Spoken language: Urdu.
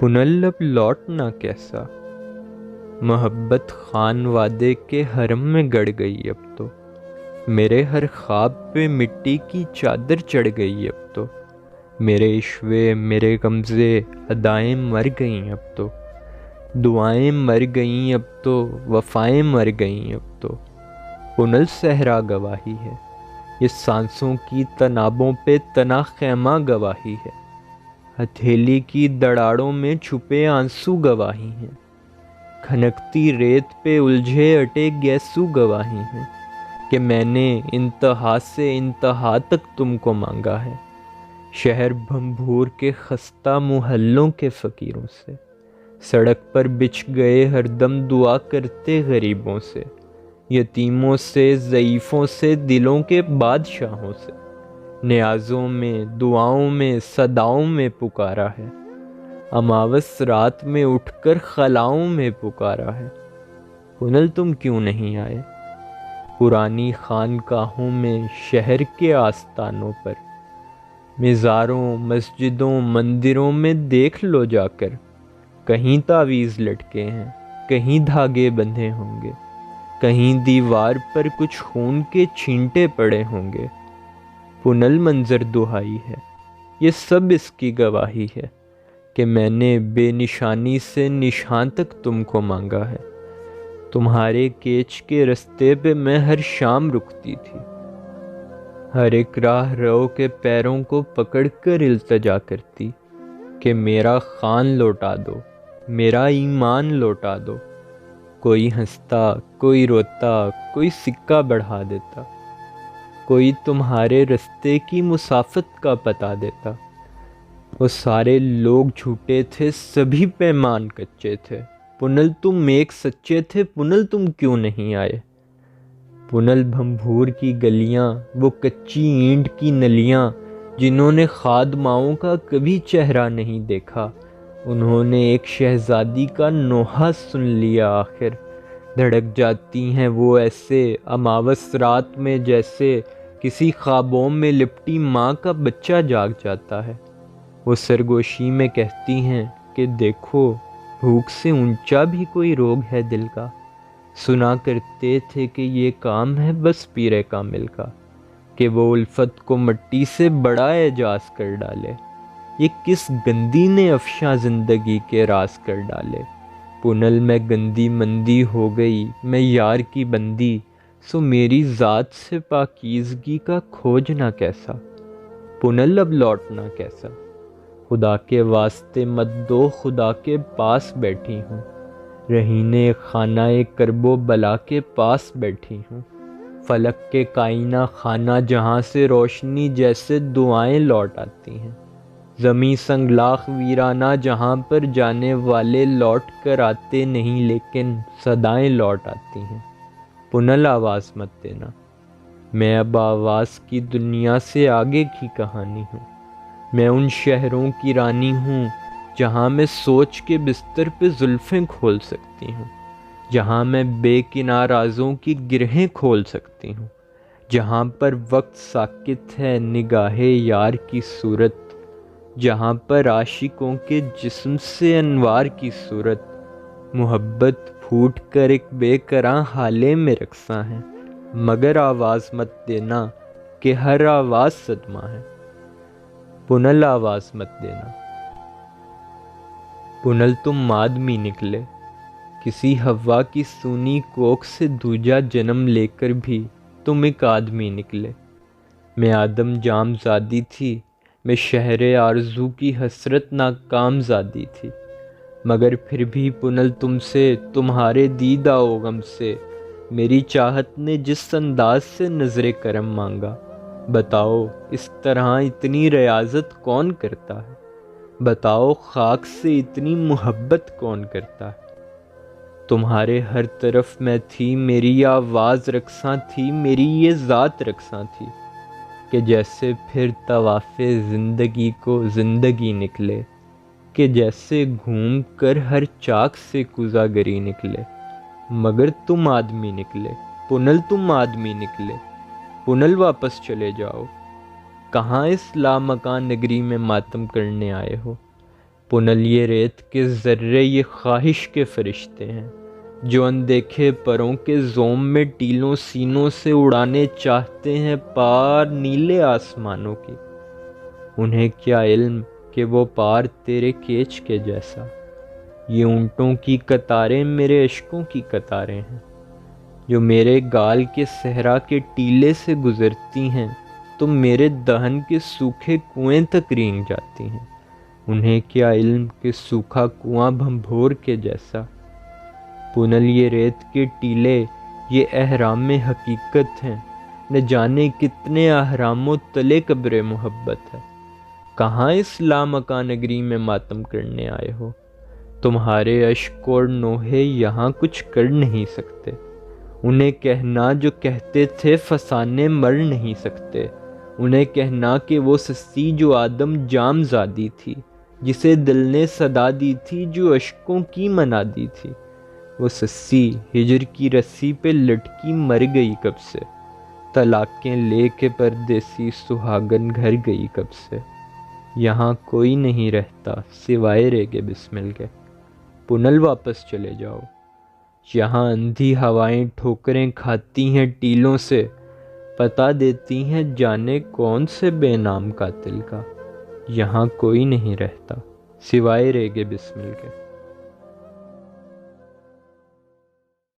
پنل اب لوٹنا کیسا، محبت خان وادے کے حرم میں گڑ گئی اب تو، میرے ہر خواب پہ مٹی کی چادر چڑھ گئی اب تو، میرے عشوے میرے غمزے ادائیں مر گئیں اب تو، دعائیں مر گئیں اب تو، وفائیں مر گئیں اب تو، پنل صحرا گواہی ہے، یہ سانسوں کی تنابوں پہ تنا خیمہ گواہی ہے، ہتھیلی کی دڑاڑوں میں چھپے آنسو گواہی ہیں، کھنکتی ریت پہ الجھے اٹے گیسو گواہی ہیں کہ میں نے انتہا سے انتہا تک تم کو مانگا ہے، شہر بھمبھور کے خستہ محلوں کے فقیروں سے، سڑک پر بچھ گئے ہر دم دعا کرتے غریبوں سے، یتیموں سے ضعیفوں سے دلوں کے بادشاہوں سے، نیازوں میں دعاؤں میں صداؤں میں پکارا ہے، اماوس رات میں اٹھ کر خلاؤں میں پکارا ہے، پنل تم کیوں نہیں آئے، پرانی خانقاہوں میں شہر کے آستانوں پر، مزاروں مسجدوں مندروں میں دیکھ لو جا کر، کہیں تعویذ لٹکے ہیں کہیں دھاگے بندھے ہوں گے، کہیں دیوار پر کچھ خون کے چھینٹے پڑے ہوں گے، پنل منظر دہائی ہے، یہ سب اس کی گواہی ہے کہ میں نے بے نشانی سے نشان تک تم کو مانگا ہے، تمہارے کیچ کے رستے پہ میں ہر شام رکتی تھی، ہر ایک راہ رو کے پیروں کو پکڑ کر التجا کرتی کہ میرا خان لوٹا دو، میرا ایمان لوٹا دو، کوئی ہنستا کوئی روتا کوئی سکہ بڑھا دیتا، کوئی تمہارے رستے کی مسافت کا پتا دیتا، وہ سارے لوگ جھوٹے تھے سبھی پیمان کچے تھے، پنل تم ایک سچے تھے، پنل تم کیوں نہیں آئے، پنل بھمبھور کی گلیاں وہ کچی اینٹ کی نلیاں جنہوں نے خاد ماؤں کا کبھی چہرہ نہیں دیکھا، انہوں نے ایک شہزادی کا نوحہ سن لیا آخر، دھڑک جاتی ہیں وہ ایسے اماوس رات میں جیسے کسی خوابوں میں لپٹی ماں کا بچہ جاگ جاتا ہے، وہ سرگوشی میں کہتی ہیں کہ دیکھو بھوک سے اونچا بھی کوئی روگ ہے دل کا، سنا کرتے تھے کہ یہ کام ہے بس پیر کامل کا، کہ وہ الفت کو مٹی سے بڑا اعجاز کر ڈالے، یہ کس گندی نے افشاں زندگی کے راز کر ڈالے، پنل میں گندی مندی ہو گئی میں یار کی بندی، سو میری ذات سے پاکیزگی کا کھوجنا کیسا، پنل اب لوٹنا کیسا، خدا کے واسطے مت دو خدا کے پاس بیٹھی ہوں، رہینے خانہ کرب و بلا کے پاس بیٹھی ہوں، فلک کے کائنہ خانہ جہاں سے روشنی جیسے دعائیں لوٹ آتی ہیں، زمیں سنگلاخ ویرانہ جہاں پر جانے والے لوٹ کر آتے نہیں لیکن صدائیں لوٹ آتی ہیں، پنل آواز مت دینا، میں اب آواز کی دنیا سے آگے کی کہانی ہوں، میں ان شہروں کی رانی ہوں جہاں میں سوچ کے بستر پہ زلفیں کھول سکتی ہوں، جہاں میں بے کنار رازوں کی گرہیں کھول سکتی ہوں، جہاں پر وقت ساکت ہے نگاہ یار کی صورت، جہاں پر عاشقوں کے جسم سے انوار کی صورت، محبت پھوٹ کر ایک بے کراں حالے میں رقصاں ہے، مگر آواز مت دینا کہ ہر آواز صدمہ ہے، پنل آواز مت دینا، پنل تم آدمی نکلے، کسی ہوا کی سونی کوکھ سے دوجا جنم لے کر بھی تم ایک آدمی نکلے، میں آدم جام زادی تھی، میں شہر آرزو کی حسرت ناکام زادی تھی، مگر پھر بھی پنل تم سے تمہارے دیدہ و غم سے میری چاہت نے جس انداز سے نظر کرم مانگا، بتاؤ اس طرح اتنی ریاضت کون کرتا ہے، بتاؤ خاک سے اتنی محبت کون کرتا ہے، تمہارے ہر طرف میں تھی میری آواز رقصاں تھی، میری یہ ذات رقصاں تھی، کہ جیسے پھر طواف زندگی کو زندگی نکلے، کہ جیسے گھوم کر ہر چاک سے کوزہ گری نکلے، مگر تم آدمی نکلے، پنل تم آدمی نکلے، پنل واپس چلے جاؤ، کہاں اس لامکاں نگری میں ماتم کرنے آئے ہو، پنل یہ ریت کے ذرے یہ خواہش کے فرشتے ہیں جو اندیکھے پروں کے زوم میں ٹیلوں سینوں سے اڑانے چاہتے ہیں پار نیلے آسمانوں کی۔ انہیں کیا علم کہ وہ پار تیرے کیچ کے جیسا، یہ اونٹوں کی قطاریں میرے عشقوں کی قطاریں ہیں جو میرے گال کے صحرا کے ٹیلے سے گزرتی ہیں تو میرے دہن کے سوکھے کنویں تک رینگ جاتی ہیں۔ انہیں کیا علم کہ سوکھا کنواں بھنبھور کے جیسا، پنل یہ ریت کے ٹیلے یہ احرام حقیقت ہیں، نہ جانے کتنے احراموں تلے قبر محبت ہے۔ کہاں اس لامکان نگری میں ماتم کرنے آئے ہو؟ تمہارے اشک اور نوحے یہاں کچھ کر نہیں سکتے۔ انہیں کہنا جو کہتے تھے فسانے مر نہیں سکتے، انہیں کہنا کہ وہ سستی جو آدم جام زادی تھی، جسے دل نے صدا دی تھی جو اشکوں کی منا دی تھی، وہ سسی ہجر کی رسی پہ لٹکی مر گئی کب سے، طلاقیں لے کے پردیسی سہاگن گھر گئی کب سے۔ یہاں کوئی نہیں رہتا سوائے ریگے بسمل کے، پنل واپس چلے جاؤ۔ یہاں اندھی ہوائیں ٹھوکریں کھاتی ہیں ٹیلوں سے، پتا دیتی ہیں جانے کون سے بے نام قاتل کا۔ یہاں کوئی نہیں رہتا سوائے ریگے بسمل کے۔